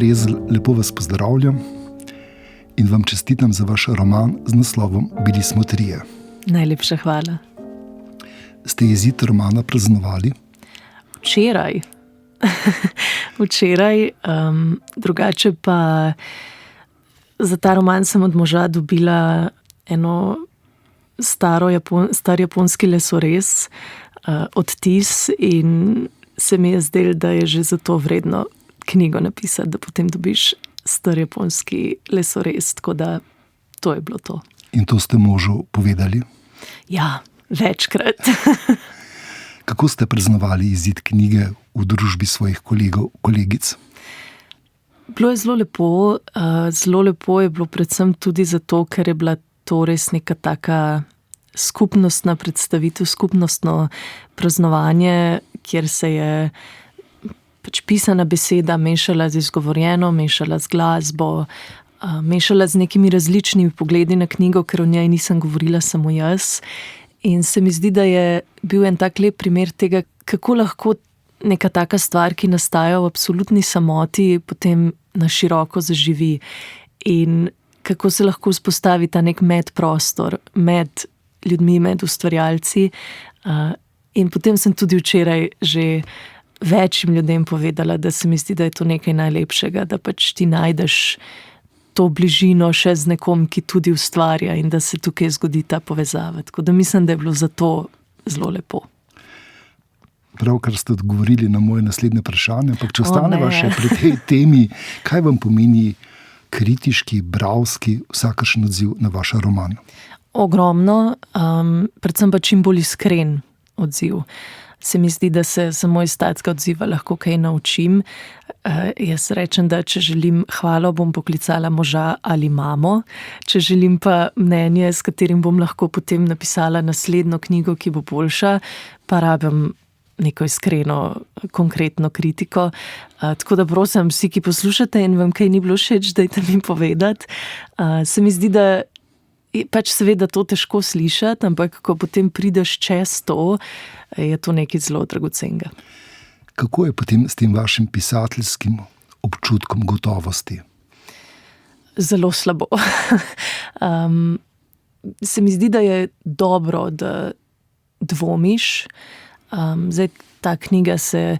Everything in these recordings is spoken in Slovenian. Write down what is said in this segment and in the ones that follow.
Prezelj, lepo vas pozdravljam in vam čestitam za vaš roman z naslovom Bili smo trije. Najlepša hvala. Ste izid romana praznovali? Včeraj. Drugače pa za ta roman sem od moža dobila eno star japonski lesorez, odtis, in se mi je zdelo, da je že zato vredno knjigo napisati, da potem dobiš star japonski lesorez, tako da to je bilo to. In to ste možu povedali? Ja, večkrat. Kako ste praznovali izid knjige v družbi svojih kolegic? Bilo je zelo lepo je bilo predvsem tudi zato, ker je bila to res neka taka skupnostna predstavitev, skupnostno praznovanje, kjer se je pač pisana beseda mešala z izgovorjeno, mešala z glasbo, mešala z nekimi različnimi pogledi na knjigo, ker o njej nisem govorila samo jaz. In se mi zdi, da je bil en tak lep primer tega, kako lahko neka taka stvar, ki nastaja v absolutni samoti, potem na široko zaživi. In kako se lahko vzpostavi ta nek medprostor med ljudmi, med ustvarjalci. In potem sem tudi včeraj že večjim ljudem povedala, da se mi zdi, da je to nekaj najlepšega, da pač ti najdeš to bližino še z nekom, ki tudi ustvarja, in da se tukaj zgodi ta povezava. Tako da mislim, da je bilo zato zelo lepo. Pravkar ste odgovorili na moje naslednje vprašanje, ampak če ostaneva še pri tej temi, kaj vam pomeni kritiški, bralski, vsakršen odziv na vaš roman? Ogromno, predvsem pa čim bolj iskren odziv. Se mi zdi, da se samo iz takega odziva lahko kaj naučim. Jaz rečem, da če želim hvalo, bom poklicala moža ali mamo. Če želim pa mnenje, s katerim bom lahko potem napisala naslednjo knjigo, ki bo boljša, pa rabim neko iskreno, konkretno kritiko. Tako da prosim, vsi, ki poslušate in vam kaj ni bilo všeč, dajte mi povedati. Se mi zdi, da pač seveda to težko slišati, ampak ko potem prideš čez to, je to nekaj zelo dragocenega. Kako je potem s tem vašim pisateljskim občutkom gotovosti? Zelo slabo. Se mi zdi, da je dobro, da dvomiš. Zdaj, ta knjiga se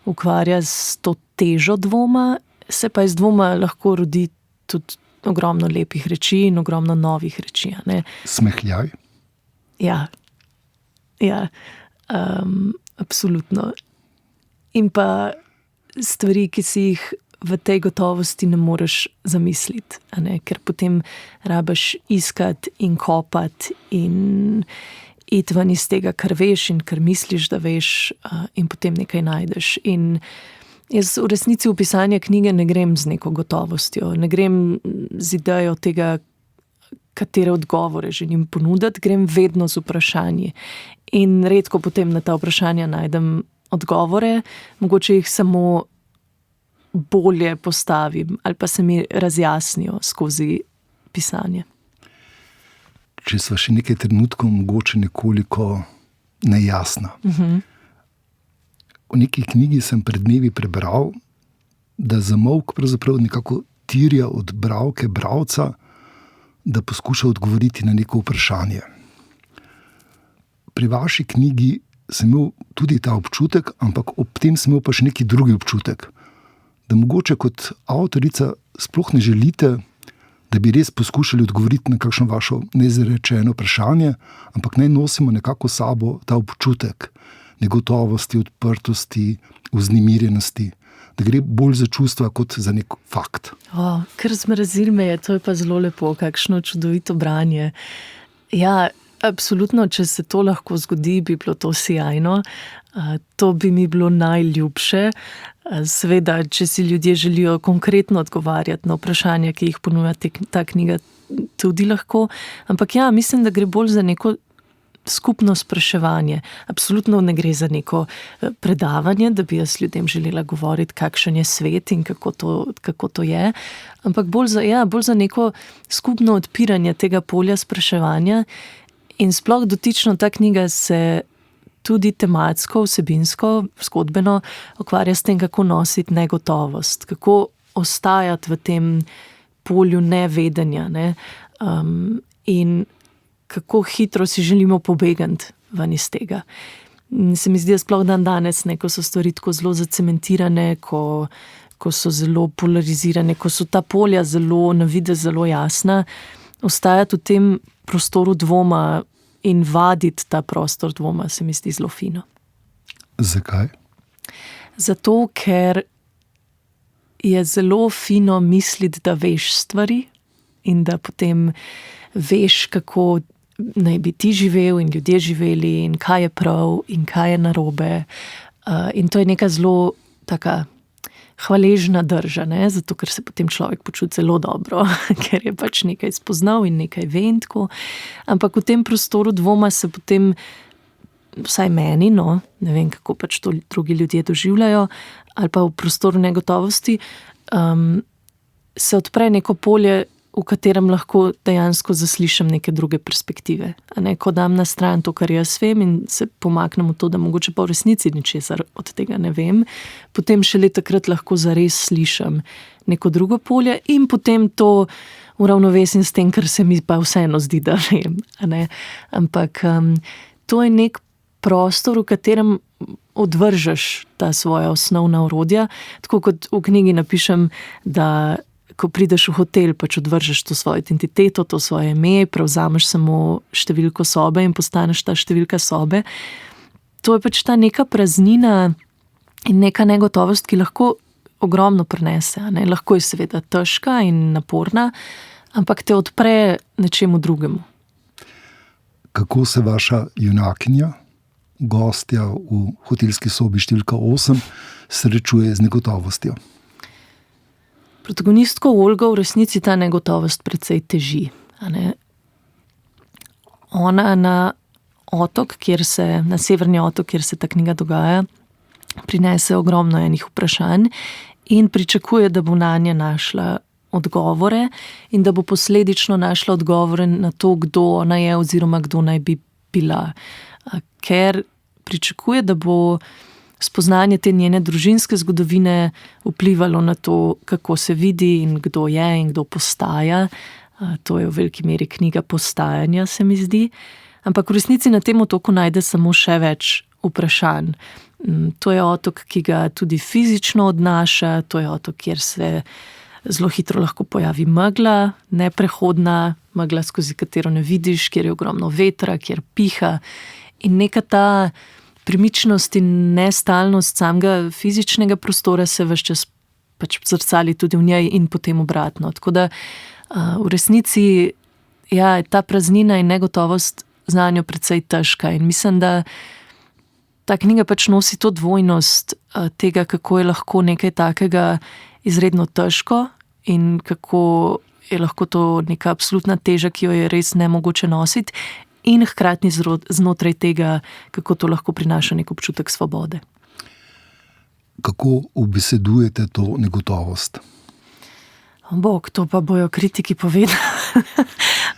ukvarja s to težo dvoma, se pa iz dvoma lahko rodi tudi ogromno lepih reči in ogromno novih reči. Smehljaj? Ja, absolutno. In pa stvari, ki si jih v tej gotovosti ne moreš zamisliti, ker potem rabiš iskati in kopati in iti ven iz tega, kar veš in kar misliš, da veš, in potem nekaj najdeš. In jaz v resnici v pisanje knjige ne grem z neko gotovostjo, ne grem z idejo tega, katere odgovore želim ponuditi, grem vedno z vprašanji. In redko potem na ta vprašanja najdem odgovore, mogoče jih samo bolje postavim ali pa se mi razjasnijo skozi pisanje. Če sva še nekaj trenutkov mogoče nekoliko nejasna. V neki knjigi sem pred dnevi prebral, da zamolk pravzaprav nekako terja od bralke, bralca, da poskuša odgovoriti na neko vprašanje. Pri vaši knjigi sem imel tudi ta občutek, ampak ob tem sem imel pa še neki drugi občutek, da mogoče kot avtorica sploh ne želite, da bi res poskušali odgovoriti na kakšno vašo neizrečeno vprašanje, ampak naj nosimo nekako sabo ta občutek negotovosti, odprtosti, vznemirjenosti, da gre bolj za čustva kot za nek fakt. Kar zmrazil me je, to je pa zelo lepo, kakšno čudovito branje. Ja, absolutno, če se to lahko zgodi, bi bilo to sijajno. To bi mi bilo najljubše. Seveda, če si ljudje želijo konkretno odgovarjati na vprašanja, ki jih ponuja ta knjiga, tudi lahko. Ampak ja, mislim, da gre bolj za neko skupno spraševanje. Absolutno ne gre za neko predavanje, da bi jaz ljudem želela govoriti, kakšen je svet in kako to je. Ampak bolj za neko skupno odpiranje tega polja spraševanja. In sploh dotično ta knjiga se tudi tematsko, vsebinsko, zgodbeno ukvarja s tem, kako nositi negotovost, kako ostajati v tem polju nevedenja, ne? In kako hitro si želimo pobegati ven iz tega. Se mi zdi, da sploh dan danes, ne, ko so stvari tako zelo zacementirane, ko so zelo polarizirane, ko so ta polja zelo na videz zelo jasna, ostajati v tem prostoru dvoma in vaditi ta prostor dvoma se mi zdi zelo fino. Zakaj? Zato, ker je zelo fino misliti, da veš stvari in da potem veš, kako naj bi ti živel in ljudje živeli in kaj je prav in kaj je narobe. In to je neka zelo taka hvaležna drža, ne? Zato ker se potem človek počuti zelo dobro, ker je pač nekaj spoznal in nekaj ve in tako. Ampak v tem prostoru dvoma se potem, vsaj meni, no, ne vem, kako pač to drugi ljudje doživljajo, ali pa v prostoru negotovosti, se odpre neko polje, v katerem lahko dejansko zaslišam neke druge perspektive. A ne, ko dam na stran to, kar jaz vem in se pomaknem v to, da mogoče pa v resnici ničesar od tega ne vem, potem šele takrat lahko zares slišam neko drugo polje in potem to uravnovesim s tem, kar se mi pa vseeno zdi, da vem. A ne. Ampak to je nek prostor, v katerem odvržeš ta svoja osnovna orodja, tako kot v knjigi napišem, da ko prideš v hotel, pač odvržeš to svojo identiteto, to svoje ime, prevzameš samo številko sobe in postaneš ta številka sobe. To je pač ta neka praznina in neka negotovost, ki lahko ogromno prinese. Ne? Lahko je seveda težka in naporna, ampak te odpre nečemu drugemu. Kako se vaša junakinja, gostja v hotelski sobi številka 8, srečuje z negotovostjo? Protagonistko Olgo v resnici ta negotovost precej teži. A ne? Ona na severni otok, kjer se ta knjiga dogaja, prinese ogromno enih vprašanj in pričakuje, da bo nanje našla odgovore in da bo posledično našla odgovore na to, kdo ona je oziroma kdo naj bi bila. Ker pričakuje, da bo spoznanje te njene družinske zgodovine vplivalo na to, kako se vidi in kdo je in kdo postaja. To je v veliki meri knjiga postajanja, se mi zdi. Ampak v resnici na tem otoku najde samo še več vprašanj. To je otok, ki ga tudi fizično odnaša, to je otok, kjer se zelo hitro lahko pojavi megla, neprehodna megla, skozi katero ne vidiš, kjer je ogromno vetra, kjer piha. In neka ta premičnost in nestalnost samega fizičnega prostora se ves čas pač zrcali tudi v njej in potem obratno. Tako da v resnici ta praznina in negotovost za njo precej težka in mislim, da ta knjiga pač nosi to dvojnost tega, kako je lahko nekaj takega izredno težko in kako je lahko to neka absolutna teža, ki jo je res nemogoče nositi, in hkrati znotraj tega, kako to lahko prinaša nek občutek svobode. Kako ubesedujete to negotovost? Bog, to pa bojo kritiki povedali.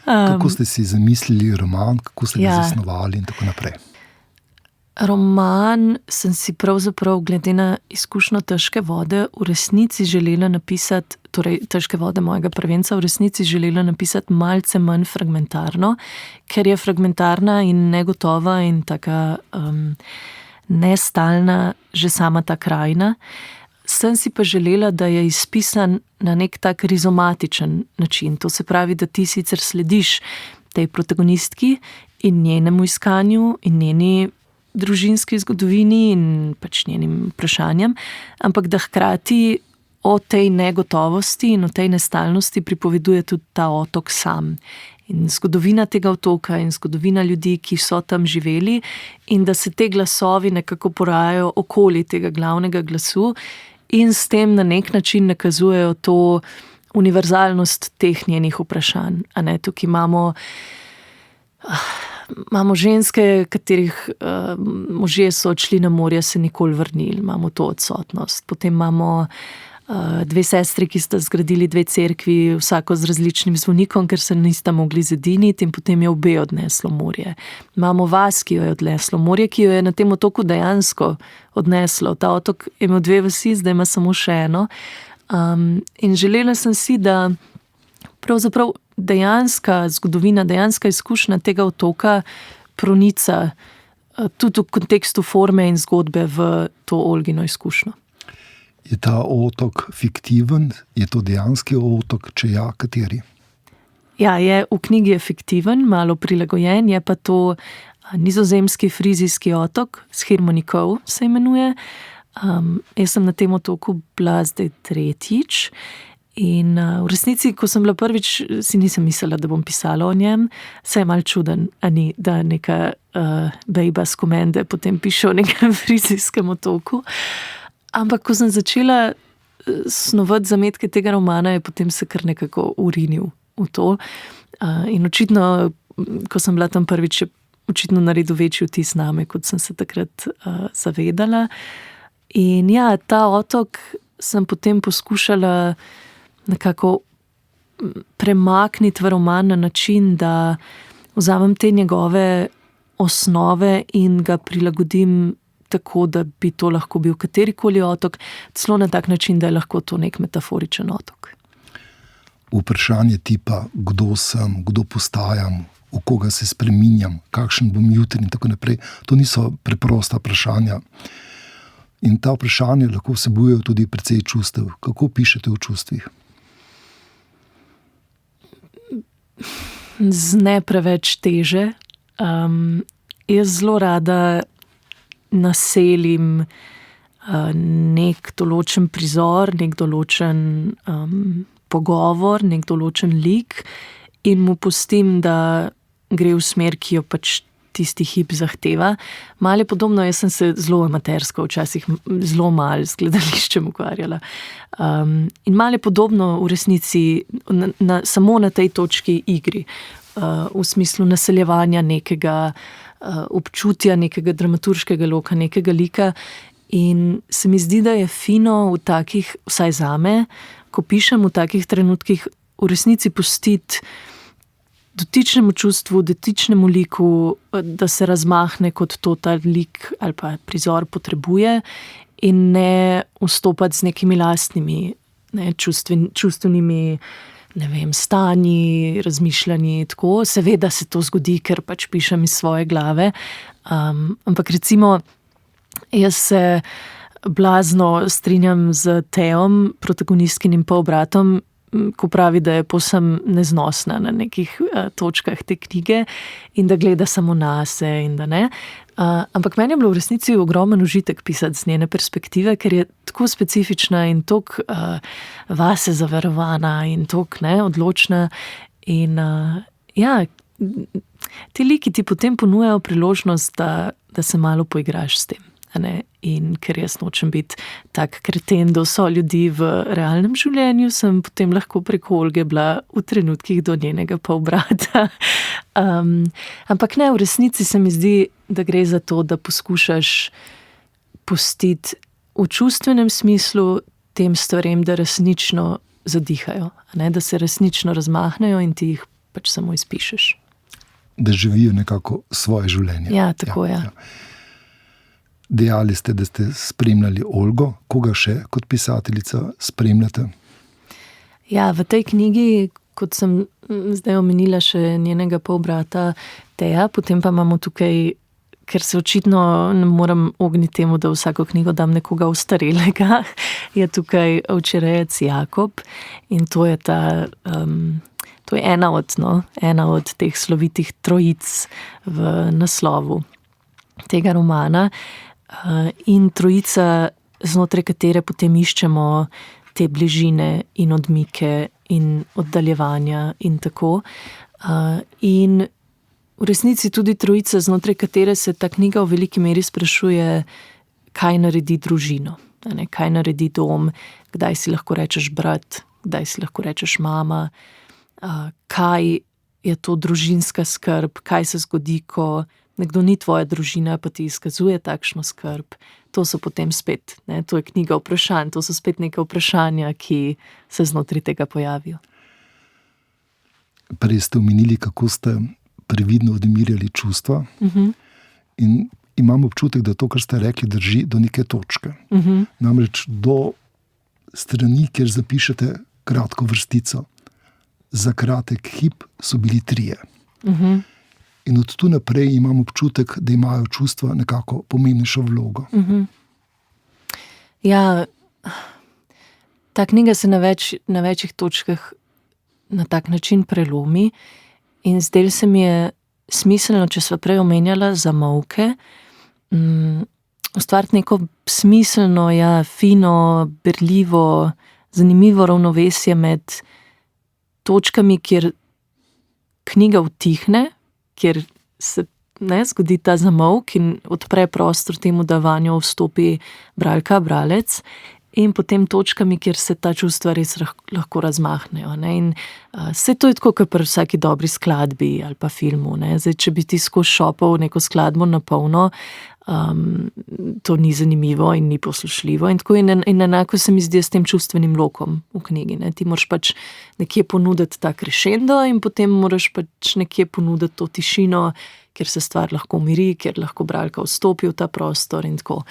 Kako ste si zamislili roman, kako ste ga zasnovali in tako naprej? Roman sem si pravzaprav glede na izkušnjo Težke vode v resnici želela napisati, torej Težke vode mojega prvenca v resnici želela napisati malce manj fragmentarno, ker je fragmentarna in negotova in taka nestalna že sama ta krajina. Sem si pa želela, da je izpisan na nek tak rizomatičen način. To se pravi, da ti sicer slediš tej protagonistki in njenemu iskanju in njeni družinski zgodovini in pač njenim vprašanjem, ampak da hkrati o tej negotovosti in o tej nestalnosti pripoveduje tudi ta otok sam. In zgodovina tega otoka in zgodovina ljudi, ki so tam živeli, in da se te glasovi nekako porajajo okoli tega glavnega glasu in s tem na nek način nakazujejo to univerzalnost teh njenih vprašanj. A ne, tukaj imamo ženske, katerih možje so odšli na morje, se nikoli vrnili, imamo to odsotnost. Potem imamo dve sestri, ki sta zgradili dve cerkvi, vsako z različnim zvonikom, ker se nista mogli zediniti, in potem je obe odneslo morje. Imamo vas, ki jo je odneslo morje, ki jo je na tem otoku dejansko odneslo. Ta otok je imel dve vasi, zdaj ima samo še eno. In želela sem si, da pravzaprav dejanska zgodovina, dejanska izkušnja tega otoka pronica tudi v kontekstu forme in zgodbe v to Olgino izkušnjo. Je ta otok fiktiven? Je to dejanski otok? Če ja, kateri? Ja, v knjigi je fiktiven, malo prilagojen, je pa to nizozemski frizijski otok, Schiermonnikoog se imenuje. Jaz sem na tem otoku bila zdaj 3. In v resnici, ko sem bila prvič, si nisem mislila, da bom pisala o njem. Se je malo čuden, da neka bejba s Komende potem piše o nekem frizijskem otoku. Ampak ko sem začela snovati zametke tega romana, je potem se kar nekako urinil v to. In očitno, ko sem bila tam prvič, je očitno naredil večji vtis name, kot sem se takrat zavedala. In ja, ta otok sem potem poskušala nekako premakniti v roman na način, da vzamem te njegove osnove in ga prilagodim tako, da bi to lahko bil katerikoli otok, celo na tak način, da je lahko to nek metaforičen otok. Vprašanje tipa, kdo sem, kdo postajam, v koga se spreminjam, kakšen bom jutri in tako naprej, to niso preprosta vprašanja. In ta vprašanja lahko vsebujejo tudi precej čustev. Kako pišete v čustvih? Z ne preveč teže. Jaz zelo rada naselim nek določen prizor, nek določen pogovor, nek določen lik in mu pustim, da gre v smer, ki jo pač tisti hip zahteva. Malo je podobno, jaz sem se zelo amatersko včasih zelo malo z gledališčem ukvarjala. In malo je podobno v resnici samo na tej točki igri. V smislu naseljevanja nekega občutja, nekega dramaturškega loka, nekega lika. In se mi zdi, da je fino v takih, vsaj zame, ko pišem v takih trenutkih, v resnici pustiti dotičnemu čustvu, dotičnemu liku, da se razmahne kot to ta lik ali pa prizor potrebuje in ne vstopati z nekimi lastnimi čustvenimi stanji, razmišljanji, tako. Seveda se to zgodi, ker pač pišem iz svoje glave. Ampak recimo, jaz se blazno strinjam z Teom, protagonistkinim polbratom, ko pravi, da je povsem neznosna na nekih točkah te knjige in da gleda samo nase in da ne. Ampak meni je bilo v resnici ogromen užitek pisati z njene perspektive, ker je tako specifična in tako vase zaverovana in tako odločna. In ja, ti liki ti potem ponujajo priložnost, da se malo poigraš s tem. In ker jaz nočem biti tak kreten do ljudi v realnem življenju, sem potem lahko preko Olge bila v trenutkih do njenega polbrata. Ampak ne, v resnici se mi zdi, da gre za to, da poskušaš pustiti v čustvenem smislu tem stvarem, da resnično zadihajo, da se resnično razmahnejo in ti jih pač samo izpišeš. Da živijo nekako svoje življenje. Ja, tako je. Ja. Dejali ste, da ste spremljali Olgo. Koga še kot pisateljica spremljate? Ja, v tej knjigi, kot sem zdaj omenila, še njenega polbrata Teja, potem pa imamo tukaj, ker se očitno ne moram ogniti temu, da vsako knjigo dam nekoga ostarelega, je tukaj ovčerejec Jakob in to je to je ena od teh slovitih trojic v naslovu tega romana. In trojica, znotraj katere potem iščemo te bližine in odmike in oddaljevanja in tako. In v resnici tudi trojica, znotraj katere se ta knjiga v veliki meri sprašuje, kaj naredi družino, kaj naredi dom, kdaj si lahko rečeš brat, kdaj si lahko rečeš mama, kaj je to družinska skrb, kaj se zgodi, ko nekdo ni tvoja družina, pa ti izkazuje takšno skrb. To so potem spet, to je knjiga vprašanj, to so spet neka vprašanja, ki se znotraj tega pojavijo. Prej ste omenili, kako ste previdno odmirjali čustva. In imam občutek, da to, kar ste rekli, drži do neke točke. Namreč do strani, kjer zapišete kratko vrstico. Za kratek hip so bili 3. In od tu naprej imam občutek, da imajo čustva nekako pomembnejšo vlogo. Ja, ta knjiga se na večjih točkah na tak način prelomi in zdelo se mi je smiselno, če sva prej omenjala zamolke, ustvariti neko smiselno, fino, berljivo, zanimivo ravnovesje med točkami, kjer knjiga utihne, kjer se zgodi ta zamolk in odpre prostor temu, da vanjo vstopi bralka, bralec, in potem točkami, kjer se ta čustva res lahko razmahnejo. In vse to je tako, kot pri vsaki dobri skladbi ali pa filmu. Zdaj, če bi ti skozi šopal neko skladbo na polno, to ni zanimivo in ni poslušljivo. In enako se mi zdi s tem čustvenim lokom v knjigi. Ti moraš pač nekje ponuditi ta crescendo in potem moraš pač nekje ponuditi to tišino, kjer se stvar lahko umiri, kjer lahko bralka vstopi v ta prostor in tako.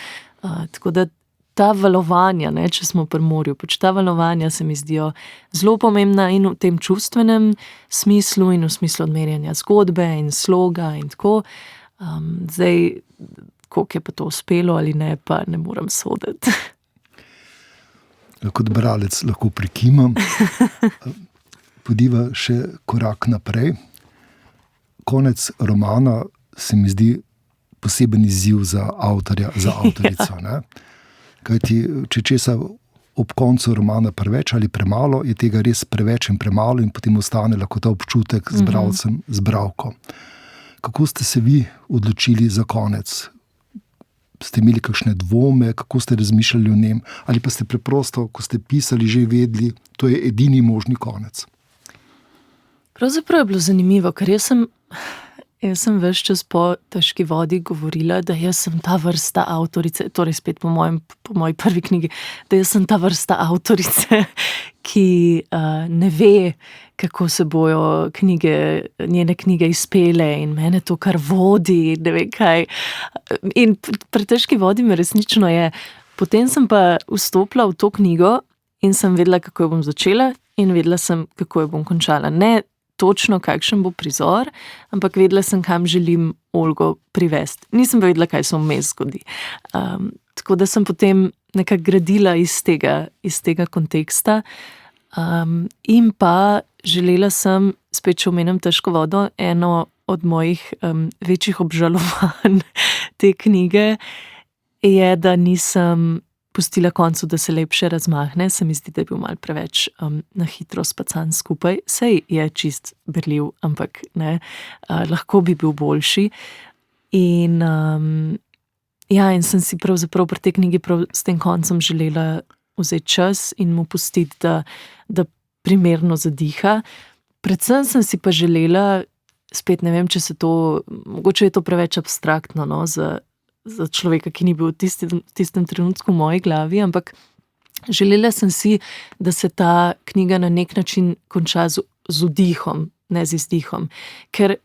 Tako da ta valovanja, če smo pri morju, pač ta valovanja se mi zdijo zelo pomembna in v tem čustvenem smislu in v smislu odmerjanja zgodbe in sloga in tako. Zdaj, koliko je pa to uspelo ali ne, pa ne morem soditi. Kot bralec lahko prikimam. Podiva še korak naprej. Konec romana se mi zdi poseben izziv za avtorja, za avtorico. Kajti, če česa ob koncu romana preveč ali premalo, je tega res preveč in premalo in potem ostane lahko ta občutek z bralcem, z bralko. Kako ste se vi odločili za konec? Ste imeli kakšne dvome, kako ste razmišljali o njem? Ali pa ste preprosto, ko ste pisali, že vedeli, to je edini možni konec? Pravzaprav je bilo zanimivo, ker jaz sem ves čas po Težki vodi govorila, da jaz sem ta vrsta avtorice, torej spet po moji prvi knjigi, da jaz sem ta vrsta avtorice, ki ne ve, kako se bojo njene knjige izpele in mene to kar vodi, ne vem kaj. In pri Težki vodi me resnično je. Potem sem pa vstopila v to knjigo in sem vedela, kako jo bom začela in vedela sem, kako jo bom končala. Ne točno, kakšen bo prizor, ampak vedela sem, kam želim Olgo privesti. Nisem pa vedela, kaj se vmes zgodi. Tako da sem potem nekako gradila iz tega konteksta. In pa želela sem, spet če omenim Težko vodo, eno od mojih večjih obžalovanj te knjige je, da nisem pustila koncu, da se lepše razmahne. Se mi zdi, da je bil malo preveč na hitro spacan skupaj. Sej je čist berljiv, ampak ne, lahko bi bil boljši. In sem si pravzaprav pri tej knjigi s tem koncem želela vzeti čas in mu pustiti, da primerno zadiha. Predvsem sem si pa želela, spet ne vem, če se to, mogoče je to preveč abstraktno, za človeka, ki ni bil v tistem trenutku v moji glavi, ampak želela sem si, da se ta knjiga na nek način konča z vdihom, ne z izdihom. Ker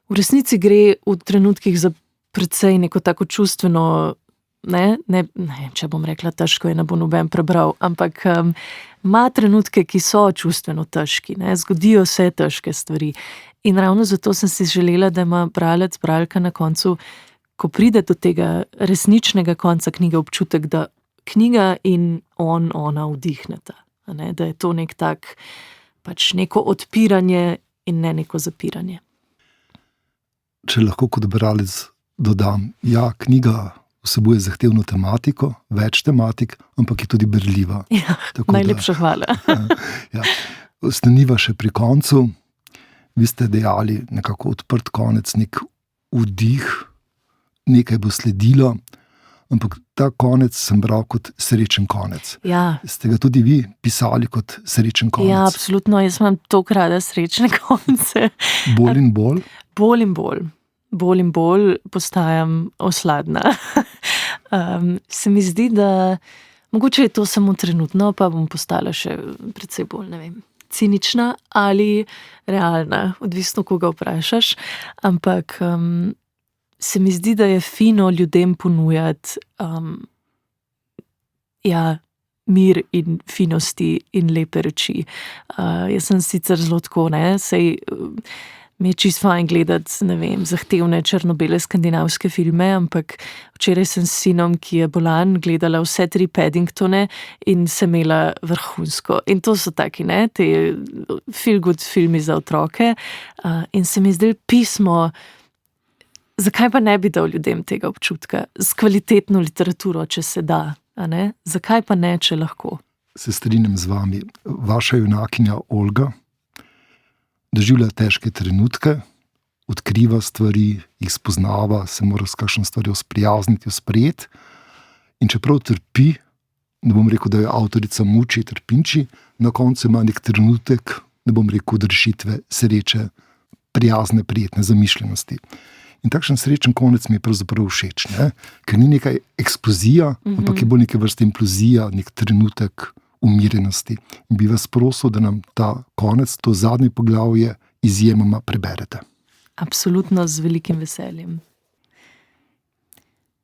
v resnici gre v trenutkih za precej neko tako čustveno, ne, če bom rekla težko, je ne bo noben prebral, ampak ima trenutke, ki so čustveno težki, zgodijo se težke stvari. In ravno zato sem si želela, da ima bralec, bralka na koncu, ko pride do tega resničnega konca knjige, občutek, da knjiga in ona vdihneta. Da je to nek tak, pač neko odpiranje in ne neko zapiranje. Če lahko kot bralec dodam, knjiga vsebuje zahtevno tematiko, več tematik, ampak je tudi berljiva. Ja, najlepša hvala. Ostaniva še pri koncu. Vi ste dejali nekako odprt konec, nek vdih, nekaj bo sledilo, ampak ta konec sem bral kot srečen konec. Ja. Ste ga tudi vi pisali kot srečen konec? Ja, absolutno, jaz imam toliko rada srečne konce. Bolj in bolj? Bolj in bolj. Bolj in bolj postajam osladna. Se mi zdi, da mogoče je to samo trenutno, pa bom postala še precej bolj, ne vem, cinična ali realna, odvisno koga vprašaš, ampak se mi zdi, da je fino ljudem ponujati mir in finosti in lepe reči. Jaz sem sicer zelo tako, sej mi je čisto fajn gledati, ne vem, zahtevne črno-bele skandinavske filme, ampak včeraj sem s sinom, ki je bolan, gledala vse 3 Paddingtone in se imela vrhunsko. In to so taki, te feel good filmi za otroke. In se mi je zdelo pismo, zakaj pa ne bi dal ljudem tega občutka s kvalitetno literaturo, če se da, a ne? Zakaj pa ne, če lahko? Se strinjam z vami. Vaša junakinja Olga doživlja težke trenutke, odkriva stvari, jih spoznava, se mora s kakšno stvarjo sprijazniti, sprejeti. In čeprav trpi, ne bom rekel, da jo avtorica muči, trpinči, na koncu ima nek trenutek, ne bom rekel, od rešitve, sreče, prijazne, prijetne zamišljenosti. In takšen srečen konec mi je pravzaprav všeč, ker ni nekaj eksplozija, ampak je bolj neke vrste implozija, nek trenutek umirjenosti. In bi vas prosil, da nam ta konec, to zadnje poglavje, izjemoma preberete. Absolutno, z velikim veseljem.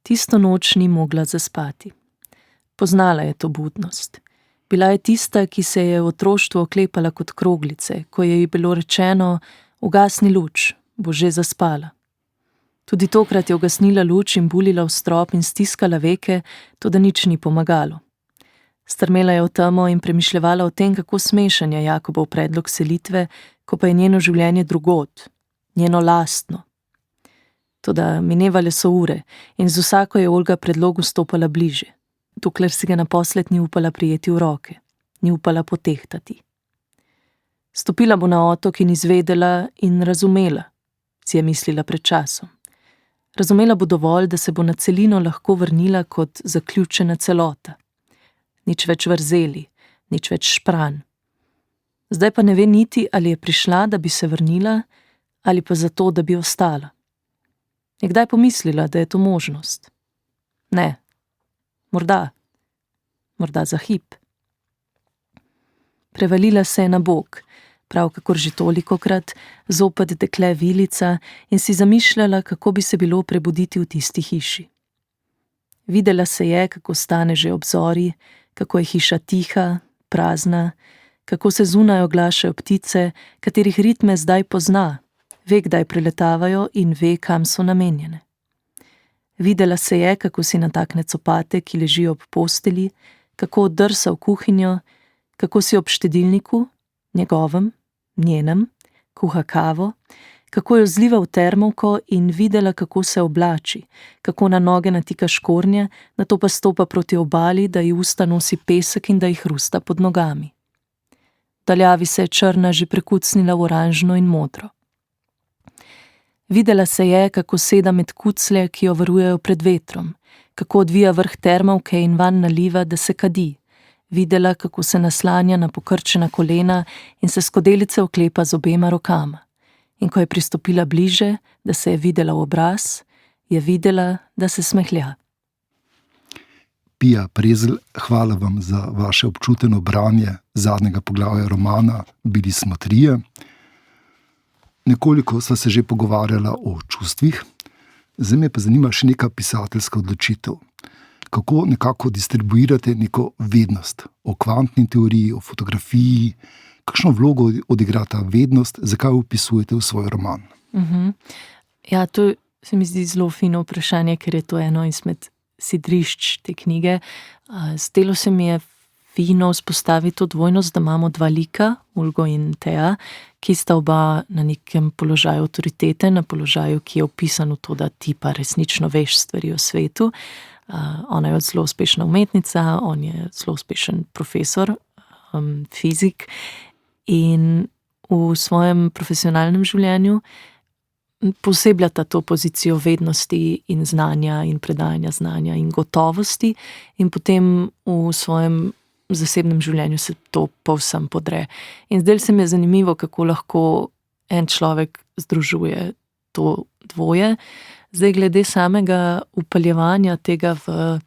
Tisto noč ni mogla zaspati. Poznala je to budnost. Bila je tista, ki se je v otroštvu oklepala kot kroglice, ko je ji bilo rečeno, ugasni luč, bo že zaspala. Tudi tokrat je ugasnila luč in bulila v strop in stiskala veke, toda nič ni pomagalo. Strmela je v temo in premišljevala o tem, kako smešen je Jakobov predlog selitve, ko pa je njeno življenje drugod, njeno lastno. Toda minevale so ure in z vsako je Olga predlogu stopala bliže, dokler si ga naposled ni upala prijeti v roke, ni upala potehtati. Stopila bo na otok in izvedela in razumela, si je mislila pred časom. Razumela bo dovolj, da se bo na celino lahko vrnila kot zaključena celota. Nič več vrzeli, nič več špran. Zdaj pa ne ve niti, ali je prišla, da bi se vrnila, ali pa zato, da bi ostala. Je kdaj pomislila, da je to možnost? Ne. Morda za hip. Prevalila se je na bok, prav kakor že tolikokrat, zopet dekle vilica in si zamišljala, kako bi se bilo prebuditi v tisti hiši. Videla se je, kako stane že ob zori, kako je hiša tiha, prazna, kako se zunaj oglašajo ptice, katerih ritme zdaj pozna, ve, kdaj preletavajo in ve, kam so namenjene. Videla se je, kako si natakne copate, ki ležijo ob posteli, kako oddrsa v kuhinjo, kako si ob štedilniku, njegovem, njenem, kuha kavo, kako jo zliva v termovko in videla, kako se oblači, kako na noge natika škornje, nato pa stopa proti obali, da ji usta nosi pesek in da jih hrusta pod nogami. Daljavi se je črna že prekucnila v oranžno in modro. Videla se je, kako seda med kuclje, ki jo varujejo pred vetrom, kako odvija vrh termovke in vanj naliva, da se kadi. Videla, kako se naslanja na pokrčena kolena in se skodelice oklepa z obema rokama. In ko je pristopila bliže, da se je videla v obraz, je videla, da se smehlja. Pia Prezelj, hvala vam za vaše občuteno branje zadnjega poglavja romana Bili smo trije. Nekoliko sva se že pogovarjala o čustvih, zdaj me pa zanima še neka pisateljska odločitev. Kako nekako distribuirate neko vednost o kvantni teoriji, o fotografiji, kakšno vlogo odigra ta vednost, zakaj opisujete v svoj roman? Ja, to se mi zdi zelo fino vprašanje, ker je to eno izmed sidrišč te knjige. Zdelo se mi je fino vzpostaviti to dvojnost, da imamo dva lika, Olgo in Teja, ki sta oba na nekem položaju avtoritete, na položaju, ki je opisan v to, da ti pa resnično veš stvari o svetu. Ona je zelo uspešna umetnica, on je zelo uspešen profesor, fizik, in v svojem profesionalnem življenju posebljata to pozicijo vednosti in znanja in predajanja znanja in gotovosti, in potem v svojem zasebnem življenju se to povsem podre. In zdaj se mi je zanimivo, kako lahko en človek združuje to dvoje. Zdaj, glede samega upeljevanja tega v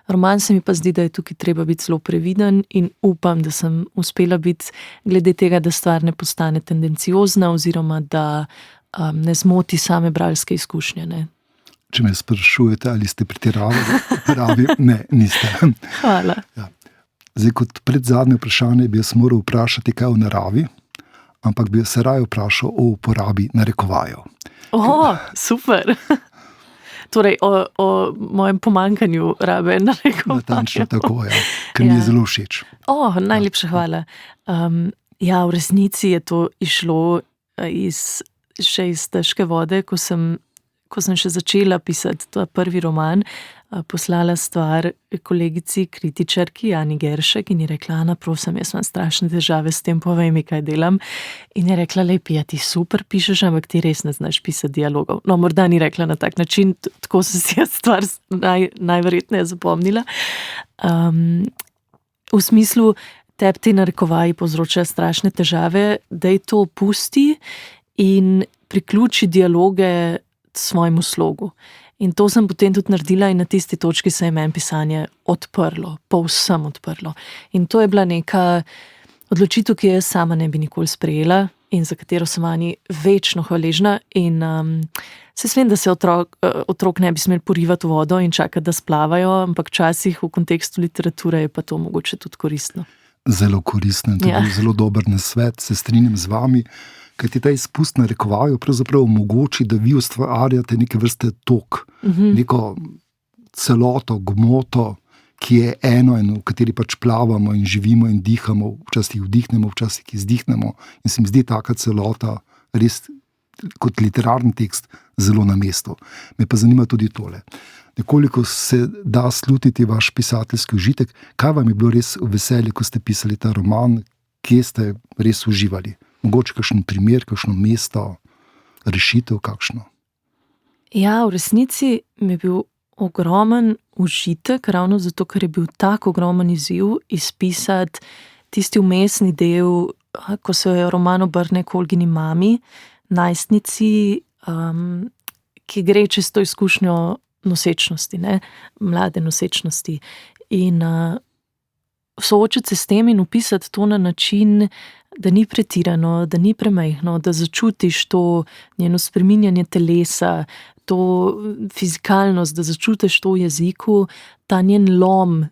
roman, se mi pa zdi, da je tukaj treba biti zelo previden in upam, da sem uspela biti glede tega, da stvar ne postane tendenciozna oziroma da ne zmoti same bralske izkušnje. Ne? Če me sprašujete, ali ste pretiravali, pravi, ne, niste. Hvala. Ja. Zdaj, kot predzadnje vprašanje bi jaz moral vprašati kaj o naravi, ampak bi se raje vprašal o uporabi narekovajev. Super! Torej, o mojem pomanjkanju rabe narekovajev. Natančno tako, ja, ker mi je zelo všeč. Najlepša hvala. V resnici je to išlo še iz težke vode, ko sem še začela pisati ta prvi roman, poslala stvar kolegici, kritičarki Ani Geršek in je rekla: Ana, prosim, jaz imam strašne težave s tem, povej mi, kaj delam. In je rekla: Lepi, ti super pišeš, ampak ti res ne znaš pisati dialogov. No, morda ni rekla na tak način, tako sem si jaz stvar najverjetneje zapomnila. V smislu, tebi ti narekovaji povzročajo strašne težave, daj to pusti in priključi dialoge svojemu slogu. In to sem potem tudi naredila in na tisti točki se je meni pisanje odprlo, povsem odprlo. In to je bila neka odločitev, ki jaz sama ne bi nikoli sprejela in za katero sem Ani večno hvaležna. In se vem, da se otrok ne bi smel porivati v vodo in čakati, da splavajo, ampak včasih v kontekstu literature je pa to mogoče tudi koristno. Zelo koristno in tudi zelo dober nasvet, se strinjam z vami. Ker ti ta izpust narekovajev pravzaprav omogoči, da vi ustvarjate neke vrste tok, neko celoto, gmoto, ki je eno in v kateri pač plavamo in živimo in dihamo, včasih vdihnemo, včasih izdihnemo. In se mi zdi taka celota res kot literarni tekst zelo na mestu. Me pa zanima tudi tole. Nekoliko se da slutiti vaš pisateljski užitek. Kaj vam je bilo res veselje, ko ste pisali ta roman? Kje ste res uživali? Mogoče kakšen primer, kakšno mesto, rešitev kakšno? Ja, v resnici mi je bil ogromen užitek, ravno zato, ker je bil tak ogromen izziv izpisati tisti vmesni del, ko se roman obrne k Olgini mami, najstnici, ki gre čez to izkušnjo nosečnosti, mlade nosečnosti. In soočiti se s tem in opisati to na način, da ni pretirano, da ni premajhno, da začutiš to njeno spreminjanje telesa, to fizikalnost, da začutiš to v jeziku, ta njen lom,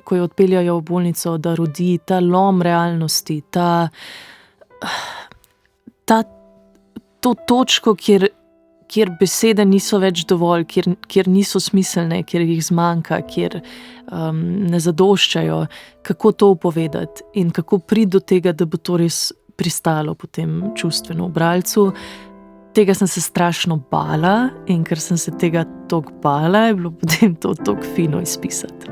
ko jo odpeljajo v bolnico, da rodi, ta lom realnosti, to točko, kjer besede niso več dovolj, kjer niso smiselne, kjer jih zmanjka, kjer ne zadoščajo, kako to povedati in kako priti do tega, da bo to res pristalo potem čustveno v bralcu. Tega sem se strašno bala in ker sem se tega toliko bala, je bilo potem to toliko fino izpisati.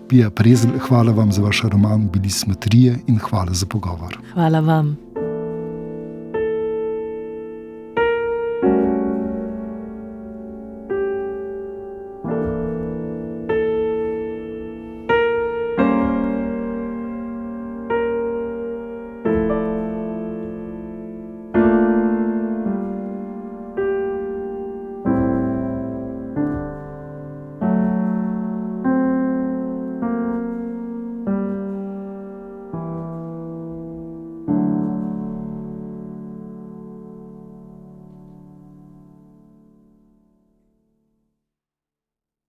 Pia Prezelj, hvala vam za vaš roman Bili smo trije in hvala za pogovor. Hvala vam.